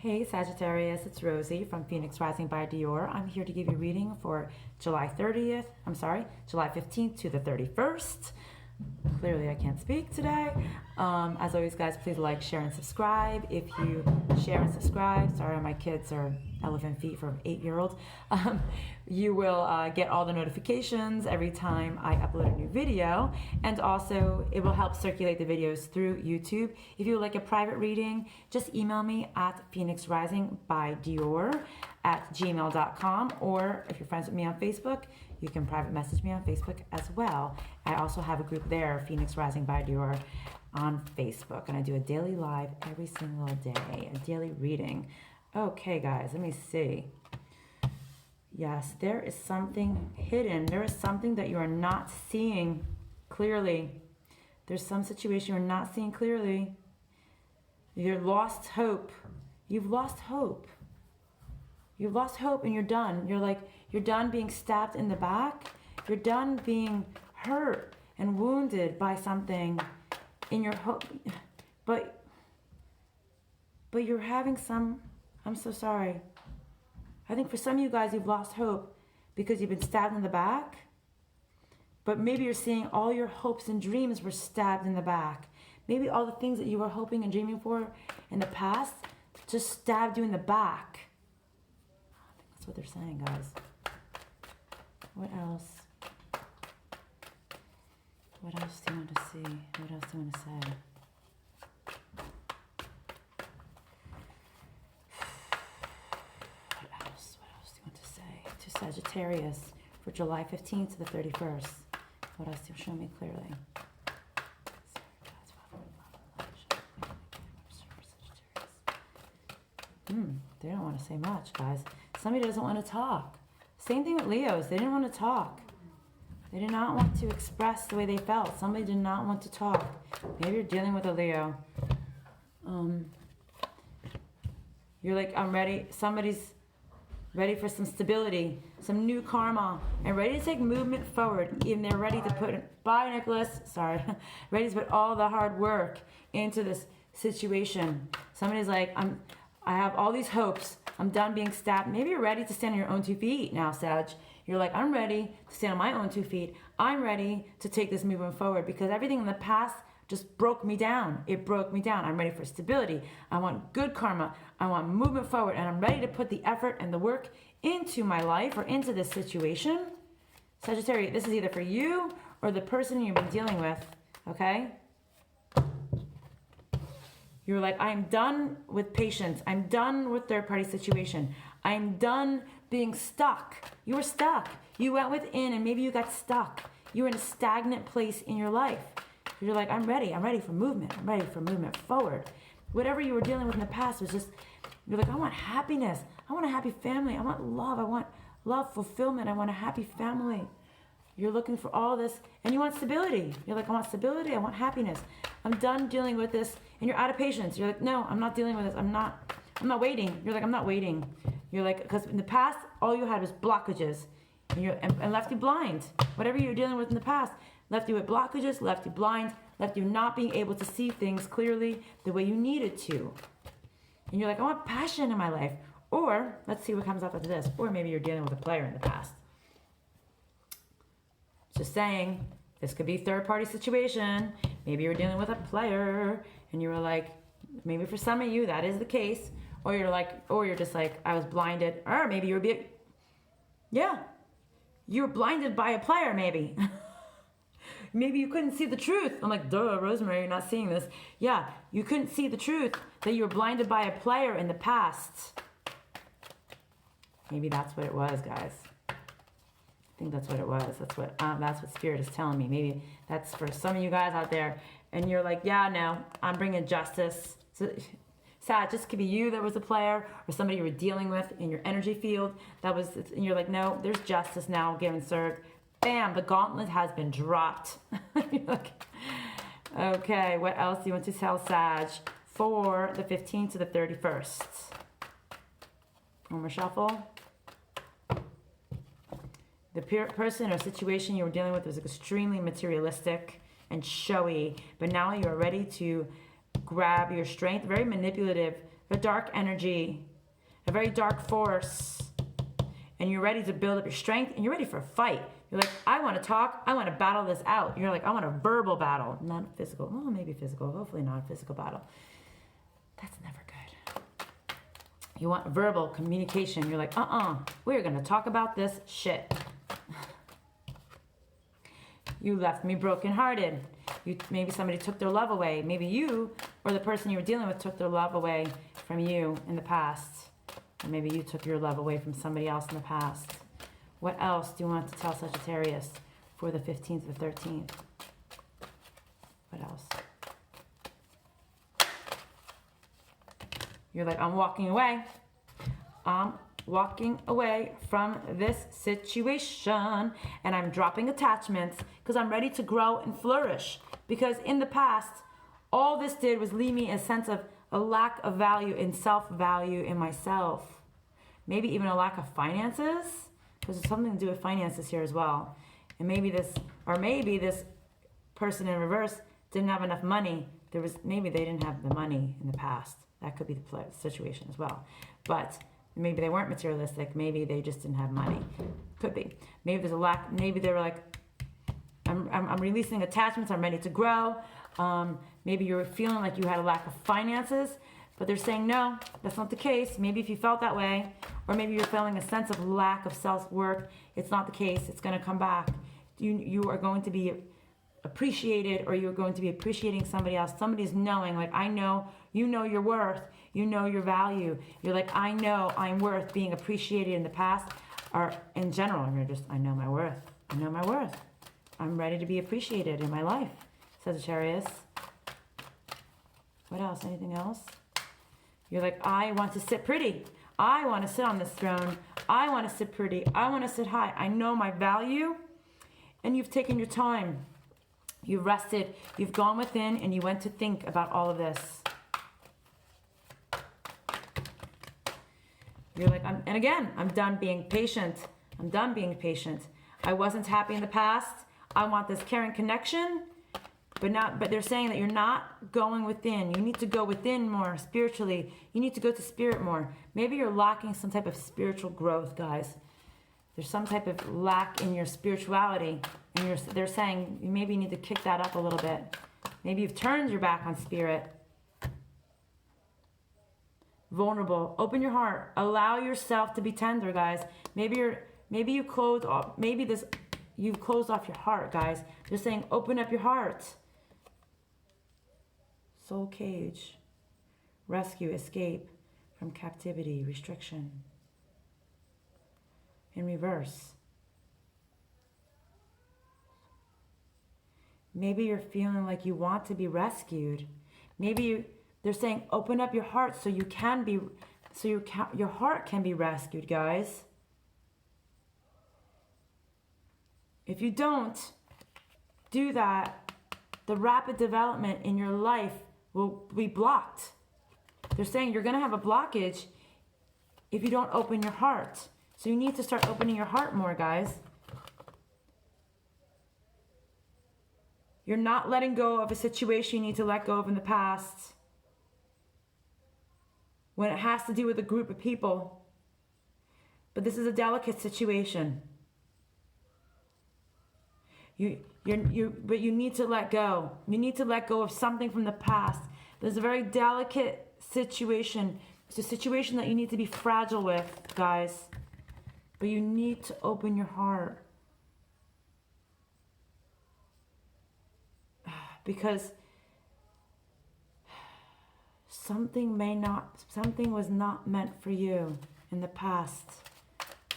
Hey Sagittarius, it's Rosie from Phoenix Rising by Dior. I'm here to give you a reading for July 15th to the 31st. Clearly I can't speak today. As always guys, please like, share, and subscribe. If you share and subscribe, sorry my kids are elephant feet for an 8-year-old, you will get all the notifications every time I upload a new video, and also it will help circulate the videos through YouTube. If you would like a private reading, just email me at phoenixrisingbydior@gmail.com, or if you're friends with me on Facebook, you can private message me on Facebook as well. I also have a group there, Phoenix Rising by Dior, on Facebook, and I do a daily live every single day, a daily reading. Okay guys, let me see. Yes, there is something hidden. There is something that you are not seeing clearly. There's some situation you're not seeing clearly. You've lost hope. You've lost hope. You've lost hope and you're done. You're done being stabbed in the back. You're done being hurt and wounded by something in your hope. But you're having some, I'm so sorry. I think for some of you guys, you've lost hope because you've been stabbed in the back. But maybe you're seeing all your hopes and dreams were stabbed in the back. Maybe all the things that you were hoping and dreaming for in the past just stabbed you in the back. I think that's what they're saying, guys. What else? What else do you want to see? What else do you want to say? What else do you want to say to Sagittarius for July 15th to the 31st? What else do you show me clearly? They don't want to say much, guys. Somebody doesn't want to talk. Same thing with Leos. They didn't want to talk. They did not want to express the way they felt. Somebody did not want to talk. Maybe you're dealing with a Leo. You're like, I'm ready. Somebody's ready for some stability, some new karma, and ready to take movement forward. Even they're ready to put, bye Nicholas, sorry, ready to put all the hard work into this situation. Somebody's like, I have all these hopes. I'm done being stabbed. Maybe you're ready to stand on your own 2 feet now, Sag. You're like, I'm ready to stand on my own 2 feet. I'm ready to take this movement forward because everything in the past just broke me down. It broke me down. I'm ready for stability. I want good karma. I want movement forward, and I'm ready to put the effort and the work into my life or into this situation. Sagittarius, this is either for you or the person you've been dealing with, okay? You're like, I'm done with patience. I'm done with third-party situation. I'm done being stuck. You were stuck. You went within and maybe you got stuck. You were in a stagnant place in your life. You're like, I'm ready. I'm ready for movement. I'm ready for movement forward. Whatever you were dealing with in the past was just, you're like, I want happiness. I want a happy family. I want love. I want love, fulfillment. I want a happy family. You're looking for all this and you want stability. You're like, I want stability. I want happiness. I'm done dealing with this. And you're out of patience. You're like, no, I'm not dealing with this. I'm not waiting. You're like, I'm not waiting. You're like, because in the past, all you had was blockages and left you blind. Whatever you're dealing with in the past left you with blockages, left you blind, left you not being able to see things clearly the way you needed to. And you're like, I want passion in my life. Or, let's see what comes up after this. Or maybe you're dealing with a player in the past. Just saying, this could be third-party situation. Maybe you're dealing with a player and you were like, maybe for some of you that is the case. Or you're just like, I was blinded. Or maybe you were you were blinded by a player maybe. Maybe you couldn't see the truth. I'm like, duh, Rosemary, you're not seeing this. Yeah, you couldn't see the truth that you were blinded by a player in the past. Maybe that's what it was, guys. I think that's what it was. That's what Spirit is telling me. Maybe that's for some of you guys out there. And you're like, yeah, no, I'm bringing justice. So, Sad, just could be you that was a player or somebody you were dealing with in your energy field. And you're like, no, there's justice now getting served. Bam, the gauntlet has been dropped. Okay, what else do you want to tell Sag for the 15th to the 31st? One more shuffle. The person or situation you were dealing with was extremely materialistic and showy, but now you are ready to grab your strength, very manipulative a dark energy, a very dark force, and you're ready to build up your strength and you're ready for a fight. You're like, I want to talk. I want to battle this out. You're like, I want a verbal battle, not physical. Oh, maybe physical. Hopefully not a physical battle. That's never good. You want verbal communication. You're like, we're going to talk about this shit. You left me brokenhearted. Maybe somebody took their love away. Maybe you or the person you were dealing with took their love away from you in the past. Or maybe you took your love away from somebody else in the past. What else do you want to tell Sagittarius for the 15th or 13th? What else? You're like, I'm walking away. I'm walking away from this situation, and I'm dropping attachments because I'm ready to grow and flourish. Because in the past, all this did was leave me a sense of a lack of value and self-value in myself. Maybe even a lack of finances, because there's something to do with finances here as well. And maybe this person in reverse didn't have enough money. Maybe they didn't have the money in the past. That could be the situation as well. But maybe they weren't materialistic. Maybe they just didn't have money. Could be. Maybe there's a lack. Maybe they were like, I'm releasing attachments. I'm ready to grow. Maybe you're feeling like you had a lack of finances, but they're saying, no, that's not the case. Maybe if you felt that way, or maybe you're feeling a sense of lack of self-worth, it's not the case. It's going to come back. You are going to be appreciated, or you're going to be appreciating somebody else. Somebody's knowing, like, I know, you know your worth. You know your value. You're like, I know I'm worth being appreciated in the past, or in general. I know my worth. I know my worth. I'm ready to be appreciated in my life, Sagittarius. What else? Anything else? You're like, I want to sit pretty. I want to sit on this throne. I want to sit pretty. I want to sit high. I know my value. And you've taken your time. You've rested. You've gone within and you went to think about all of this. You're like, I'm done being patient. I'm done being patient. I wasn't happy in the past. I want this caring connection, but they're saying that you're not going within. You need to go within more spiritually. You need to go to spirit more. Maybe you're lacking some type of spiritual growth, guys. There's some type of lack in your spirituality, and they're saying maybe you need to kick that up a little bit. Maybe you've turned your back on spirit. Vulnerable. Open your heart. Allow yourself to be tender, guys. You've closed off your heart, guys. They're saying open up your heart. Soul cage. Rescue, escape from captivity, restriction. In reverse. Maybe you're feeling like you want to be rescued. They're saying open up your heart so you can be, your heart can be rescued, guys. If you don't do that, the rapid development in your life will be blocked. They're saying you're going to have a blockage if you don't open your heart. So you need to start opening your heart more, guys. You're not letting go of a situation you need to let go of in the past. When it has to do with a group of people. But this is a delicate situation. But you need to let go. You need to let go of something from the past. There's a very delicate situation. It's a situation that you need to be fragile with, guys. But you need to open your heart. Because something was not meant for you in the past.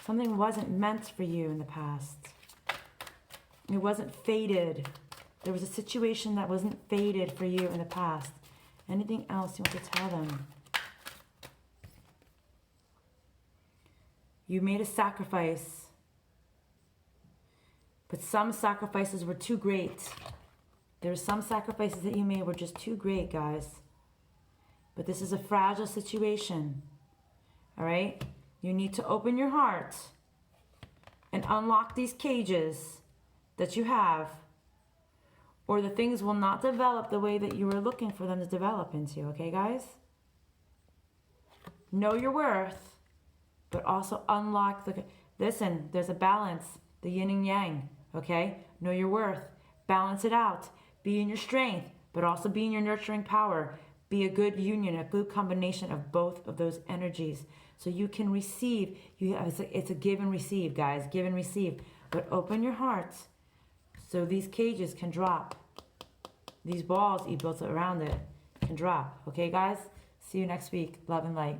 Something wasn't meant for you in the past. It wasn't fated. There was a situation that wasn't fated for you in the past. Anything else you want to tell them? You made a sacrifice. But some sacrifices were too great. There were some sacrifices that you made were just too great, guys. But this is a fragile situation. All right? You need to open your heart and unlock these cages that you have, or the things will not develop the way that you were looking for them to develop into. Okay, guys? know your worth, but also unlock listen, there's a balance, the yin and yang, okay? Know your worth, balance it out, be in your strength, but also be in your nurturing power. Be a good union, a good combination of both of those energies, so you can receive. It's a give and receive, guys, give and receive. But open your hearts so these cages can drop. These balls you built around it can drop. Okay, guys? See you next week. Love and light.